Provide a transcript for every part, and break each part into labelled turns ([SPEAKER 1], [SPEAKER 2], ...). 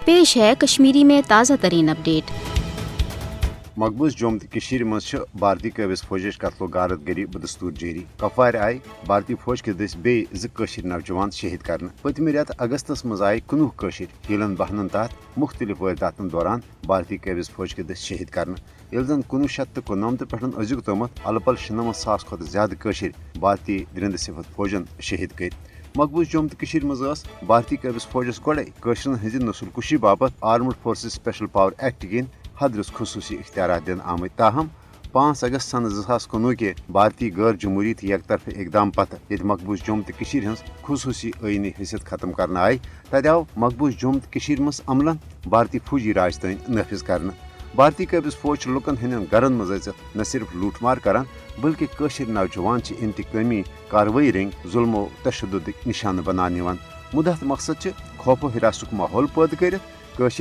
[SPEAKER 1] पेश है कश्मीरी में ताज़ा तरीन अपडेट।
[SPEAKER 2] मकबूज जोम मज भारतीय कबिस फौज कत्लो गारत गरी बदस्तूर जारी। कपवार आय भारतीय फौज के दस बे नौजवान शहीद कर। पतम रेत अगस्तस मज आय 19 हीलन बहनन तहत मुख्तलिफ वारदातन दौरान भारतीय कबिस फौज के दस शहीद कर। जन 1999 पे अजुक तमत अलपल 96,000 खुद ज्यादा भारतीय दरिंद सिफत फौजन शहीद कर। मकबूज जोम तो मज भारतीय कबिस फौजस गोड़े हज नस्लकुशी बाबत armed forces special power act गिन हदरस खसूसी इख्तियार दिन आम। ताहम 5 अगस्त सन 2019 के भारतीय गैर जमहूरी तो एक तरफ इकदाम पत ये मकबूज जोम तो हज खसूसी आईनी हैसियत खत्म कर आय तद आव मकबूज जोम तो मज अमलन भारतीय फौजी राज तन नफिज कर। भारतीय कबिस फौज लुकन हंदन गरन मज न सिर्फ लूटमार करान बल्कि नौजवान इंतकामी कार्रवाई रंग जुल्मो तशद्दुद निशान बनान। मुदत मकसद खौफो हिरासुक माहौल पैद कर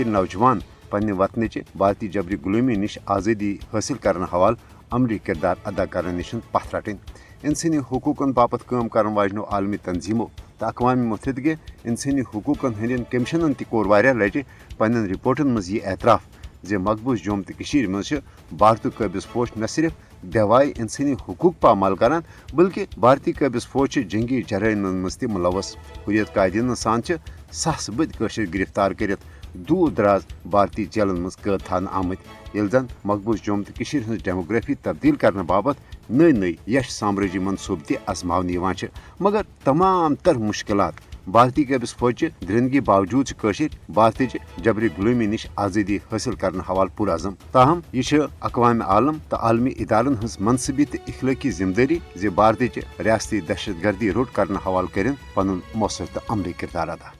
[SPEAKER 2] नौजवान पन्ने वतन भारतीय जबरी गुलामी निश आज़ादी हासिल करने हवाल अमली किरदार अदा करने निश पथ रटन। इंसानी हकूकन बापत काम करने वाजनो आलमी तंजीमों तो अक़वाम मुत्तहिदा इंसानी हकूकन हंदन कमिशनन तोर लटि पन्न रिपोर्टन मज यह एतराफ़ जे मकबूज जोम तो मज भारतीय कबिस फौज न सिर्फ बेवाई इंसानी हकूक पामाल करान बल्कि भारतीय कबिस फौज जंगी जराइमन मज मुलवस। हुरियत कायदीन सान सहस बद गिरफ्तार कर दूर दराज भारतीय जेलन मज कैद थान आमत। जन मकबूज जोम तो हज डेमोग्राफी तब्दील करने बाबत नई नई यश साम्राज्य मनसूब तजमावन मगर तमाम तर मुश्किलात भारतीय कबिस फौज दरिंदगी बावजूद भारतीय जबरी गुलामी निश आज़ादी हासिल करने हवाल पुरअज़म। ताहम यह अक़वाम आलम तो आलमी इदारन हज मनसबी तो इखलाकी जिम्मेदारी जे भारतीय रियासती दहशत गर्दी रोट करने हवाल कर पन मौसर तो अमली किरदार अदा।